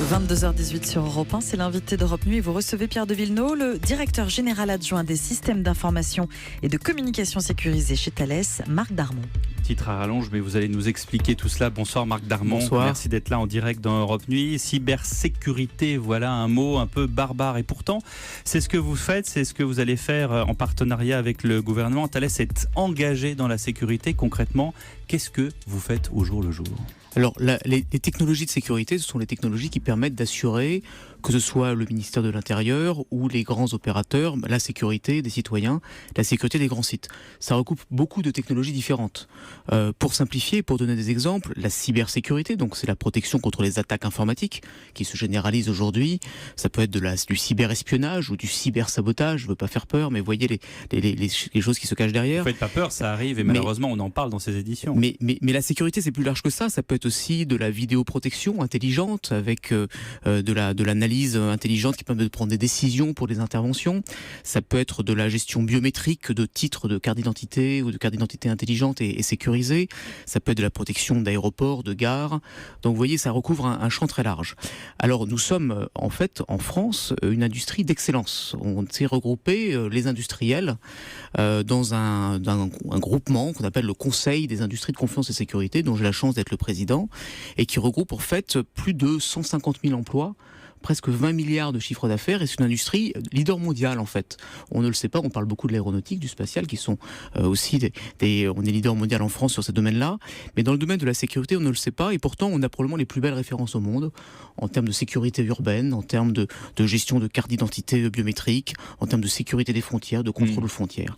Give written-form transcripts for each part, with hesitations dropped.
22h18 sur Europe 1, c'est l'invité d'Europe Nuit. Vous recevez Pierre de Villeneuve, le directeur général adjoint des systèmes d'information et de communication sécurisés chez Thales, Marc Darmon. Titre à rallonge, mais vous allez nous expliquer tout cela. Bonsoir Marc Darmon. Bonsoir. Merci d'être là en direct dans Europe Nuit. Cybersécurité, voilà un mot un peu barbare. Et pourtant, c'est ce que vous faites, c'est ce que vous allez faire en partenariat avec le gouvernement. Thales est engagé dans la sécurité. Concrètement, qu'est-ce que vous faites au jour le jour ? Alors, les technologies de sécurité, ce sont les technologies qui permettent d'assurer, que ce soit le ministère de l'Intérieur ou les grands opérateurs, la sécurité des citoyens, la sécurité des grands sites. Ça recoupe beaucoup de technologies différentes. Pour simplifier, pour donner des exemples, la cybersécurité, donc c'est la protection contre les attaques informatiques qui se généralisent aujourd'hui. Ça peut être du cyberespionnage ou du cybersabotage. Je veux pas faire peur, mais voyez les choses qui se cachent derrière. Vous faites pas peur, ça arrive et malheureusement on en parle dans ces éditions. Mais la sécurité, c'est plus large que ça. Ça peut être aussi de la vidéoprotection intelligente avec de l'analyse intelligente qui permet de prendre des décisions pour des interventions. Ça peut être de la gestion biométrique de titres de carte d'identité ou de carte d'identité intelligente et sécurisée. Ça peut être de la protection d'aéroports, de gares. Donc vous voyez, ça recouvre un champ très large. Alors nous sommes en fait en France une industrie d'excellence. On s'est regroupé les industriels dans un groupement qu'on appelle le Conseil des industries de confiance et sécurité, dont j'ai la chance d'être le président, et qui regroupe en fait plus de 150 000 emplois, presque 20 milliards de chiffre d'affaires, et c'est une industrie leader mondial en fait. On ne le sait pas, on parle beaucoup de l'aéronautique, du spatial, qui sont aussi on est leader mondial en France sur ces domaines-là, mais dans le domaine de la sécurité, on ne le sait pas, et pourtant on a probablement les plus belles références au monde, en termes de sécurité urbaine, en termes de gestion de cartes d'identité biométrique, en termes de sécurité des frontières, de contrôle aux frontières.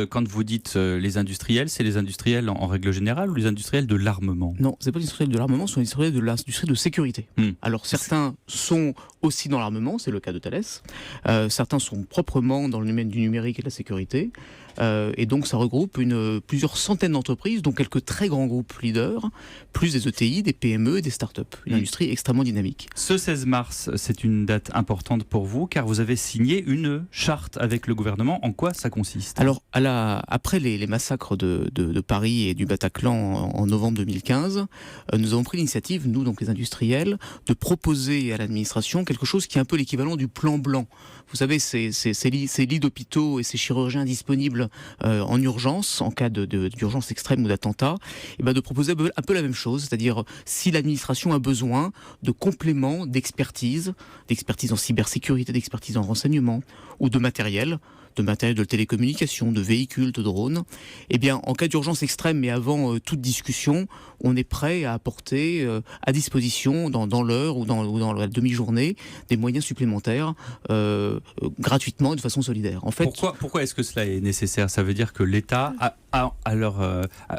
Quand vous dites les industriels, c'est les industriels en règle générale ou les industriels de l'armement ? Non, c'est pas les industriels de l'armement, ce sont les industriels de l'industrie de sécurité. Alors certains sont aussi dans l'armement, c'est le cas de Thales. Certains sont proprement dans le domaine du numérique et de la sécurité. Et donc ça regroupe plusieurs centaines d'entreprises, dont quelques très grands groupes leaders, plus des ETI, des PME et des startups. Une industrie extrêmement dynamique. Ce 16 mars, c'est une date importante pour vous, car vous avez signé une charte avec le gouvernement. En quoi ça consiste ? Alors, après les massacres de Paris et du Bataclan en novembre 2015, nous avons pris l'initiative, nous donc les industriels, de proposer à l'administration quelque chose qui est un peu l'équivalent du plan blanc. Vous savez, ces lits d'hôpitaux et ces chirurgiens disponibles en urgence, en cas d'urgence extrême ou d'attentat, et de proposer un peu la même chose, c'est-à-dire si l'administration a besoin de compléments d'expertise en cybersécurité, d'expertise en renseignement ou de matériel de télécommunication, de véhicules, de drones, eh bien, en cas d'urgence extrême, mais avant toute discussion, on est prêt à apporter à disposition, dans l'heure ou dans la demi-journée, des moyens supplémentaires gratuitement et de façon solidaire. En fait, pourquoi est-ce que cela est nécessaire ? Ça veut dire que l'État,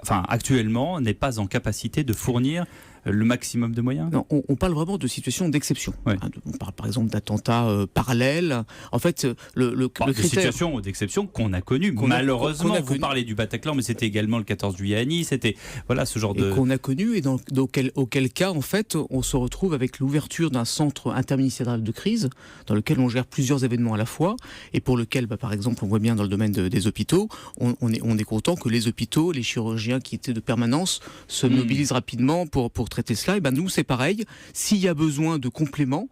actuellement, n'est pas en capacité de fournir le maximum de moyens ? Non, on parle vraiment de situations d'exception. Ouais. On parle par exemple d'attentats parallèles. En fait, le critère... situations d'exception qu'on a connues. Malheureusement, vous parlez du Bataclan, mais c'était également le 14 juillet à Nice. C'était ce genre de... Et qu'on a connu, et auquel cas, en fait, on se retrouve avec l'ouverture d'un centre interministériel de crise, dans lequel on gère plusieurs événements à la fois, et pour lequel, par exemple, on voit bien dans le domaine des hôpitaux, on est content que les hôpitaux, les chirurgiens qui étaient de permanence, se mobilisent rapidement pour traiter cela. Et nous, c'est pareil. S'il y a besoin de compléments,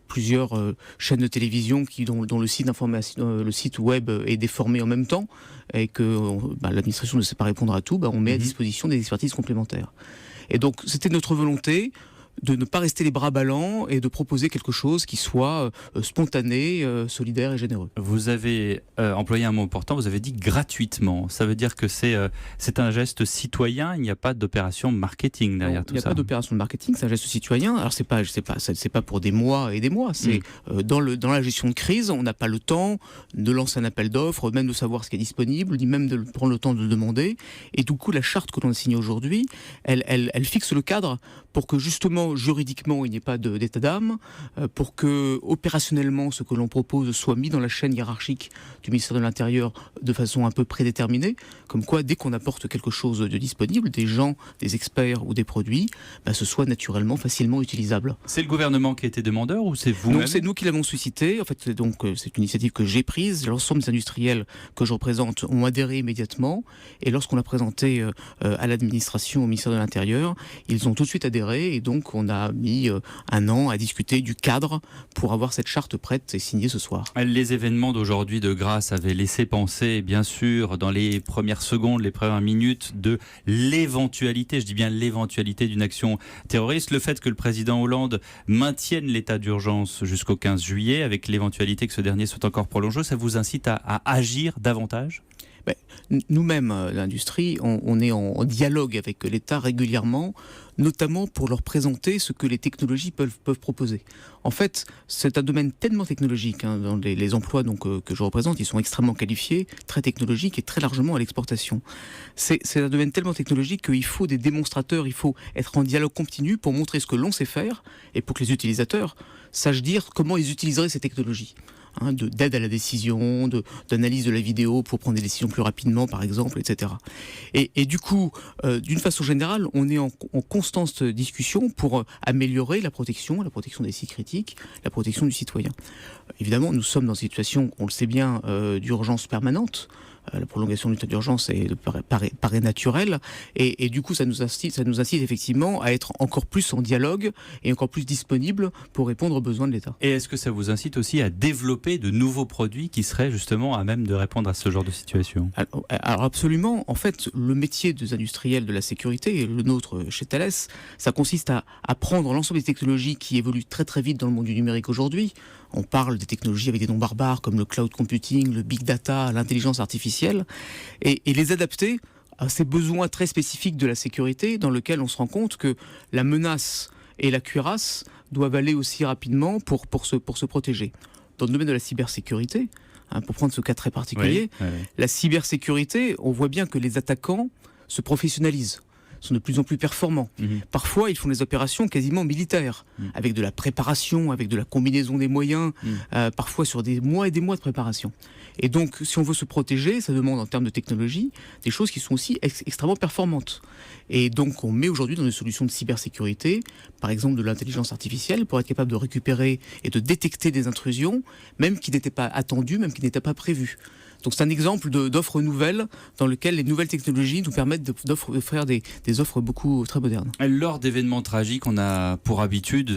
plusieurs chaînes de télévision dont le site d'information, le site web est déformé en même temps et que l'administration ne sait pas répondre à tout, on met à disposition des expertises complémentaires. Et donc, c'était notre volonté de ne pas rester les bras ballants et de proposer quelque chose qui soit spontané, solidaire et généreux. Vous avez employé un mot important, vous avez dit gratuitement. Ça veut dire que c'est un geste citoyen, il n'y a pas d'opération marketing derrière tout ça. Il n'y a pas d'opération de marketing, c'est un geste citoyen. Alors c'est pas pour des mois et des mois. C'est dans la gestion de crise, on n'a pas le temps de lancer un appel d'offres, même de savoir ce qui est disponible, ni même de prendre le temps de le demander. Et du coup, la charte que l'on a signée aujourd'hui, elle fixe le cadre pour que justement juridiquement il n'y ait pas d'état d'âme, pour que opérationnellement ce que l'on propose soit mis dans la chaîne hiérarchique du ministère de l'Intérieur de façon un peu prédéterminée, comme quoi dès qu'on apporte quelque chose de disponible, des gens, des experts ou des produits, ce soit naturellement facilement utilisable. C'est le gouvernement qui a été demandeur ou c'est vous-même ? Non, c'est nous qui l'avons suscité. En fait, c'est une initiative que j'ai prise. L'ensemble des industriels que je représente ont adhéré immédiatement, et lorsqu'on l'a présenté à l'administration, au ministère de l'Intérieur, ils ont tout de suite adhéré, et donc donc on a mis 1 an à discuter du cadre pour avoir cette charte prête et signée ce soir. Les événements d'aujourd'hui de Grasse avaient laissé penser, bien sûr, dans les premières secondes, les premières minutes, de l'éventualité, je dis bien l'éventualité d'une action terroriste. Le fait que le président Hollande maintienne l'état d'urgence jusqu'au 15 juillet, avec l'éventualité que ce dernier soit encore prolongé, ça vous incite à agir davantage ? Nous-mêmes, l'industrie, on est en dialogue avec l'État régulièrement, notamment pour leur présenter ce que les technologies peuvent proposer. En fait, c'est un domaine tellement technologique, dans les emplois que je représente, ils sont extrêmement qualifiés, très technologiques et très largement à l'exportation. C'est un domaine tellement technologique qu'il faut des démonstrateurs, il faut être en dialogue continu pour montrer ce que l'on sait faire et pour que les utilisateurs sachent dire comment ils utiliseraient ces technologies. D'aide à la décision, d'analyse de la vidéo pour prendre des décisions plus rapidement, par exemple, etc. Et du coup, d'une façon générale, on est en constante discussion pour améliorer la protection des sites critiques, la protection du citoyen. Évidemment, nous sommes dans une situation, on le sait bien, d'urgence permanente. La prolongation de l'état d'urgence paraît naturelle et du coup ça nous incite effectivement à être encore plus en dialogue et encore plus disponible pour répondre aux besoins de l'État. Et est-ce que ça vous incite aussi à développer de nouveaux produits qui seraient justement à même de répondre à ce genre de situation ? Alors absolument, en fait le métier des industriels de la sécurité, et le nôtre chez Thales, ça consiste à prendre l'ensemble des technologies qui évoluent très très vite dans le monde du numérique aujourd'hui. On parle des technologies avec des noms barbares comme le cloud computing, le big data, l'intelligence artificielle, et les adapter à ces besoins très spécifiques de la sécurité dans lesquels on se rend compte que la menace et la cuirasse doivent aller aussi rapidement pour se protéger. Dans le domaine de la cybersécurité, pour prendre ce cas très particulier, la cybersécurité, on voit bien que les attaquants se professionnalisent, sont de plus en plus performants. Parfois, ils font des opérations quasiment militaires, avec de la préparation, avec de la combinaison des moyens, parfois sur des mois et des mois de préparation. Et donc, si on veut se protéger, ça demande en termes de technologie des choses qui sont aussi extrêmement performantes. Et donc, on met aujourd'hui dans des solutions de cybersécurité, par exemple de l'intelligence artificielle, pour être capable de récupérer et de détecter des intrusions, même qui n'étaient pas attendues, même qui n'étaient pas prévues. Donc c'est un exemple d'offres nouvelles dans lesquelles les nouvelles technologies nous permettent d'offrir des offres beaucoup très modernes. Lors d'événements tragiques, on a pour habitude,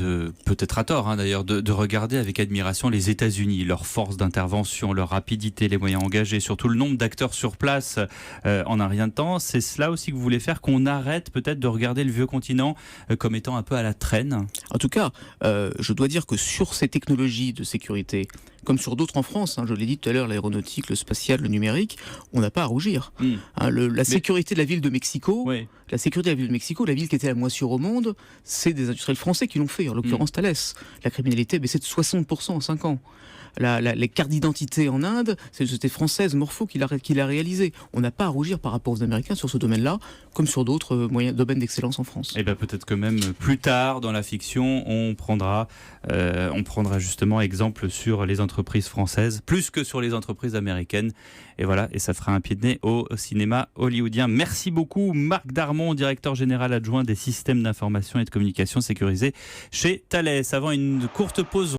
peut-être à tort d'ailleurs, de regarder avec admiration les États-Unis, leur force d'intervention, leur rapidité, les moyens engagés, surtout le nombre d'acteurs sur place en un rien de temps. C'est cela aussi que vous voulez faire, qu'on arrête peut-être de regarder le vieux continent comme étant un peu à la traîne ? En tout cas, je dois dire que sur ces technologies de sécurité, comme sur d'autres en France, je l'ai dit tout à l'heure, l'aéronautique, le spatial, le numérique, on n'a pas à rougir. La sécurité de la ville de Mexico, la ville qui était la moins sûre au monde, c'est des industriels français qui l'ont fait, en l'occurrence Thales. La criminalité a baissé de 60% en 5 ans. Les cartes d'identité en Inde, c'est une société française, Morpho, qui l'a réalisé. On n'a pas à rougir par rapport aux Américains sur ce domaine-là, comme sur d'autres domaines d'excellence en France. Et peut-être que même plus tard dans la fiction, on prendra justement exemple sur les entreprises françaises, plus que sur les entreprises américaines. Et voilà, et ça fera un pied de nez au cinéma hollywoodien. Merci beaucoup Marc Darmon, directeur général adjoint des systèmes d'information et de communication sécurisés chez Thales. Avant une courte pause.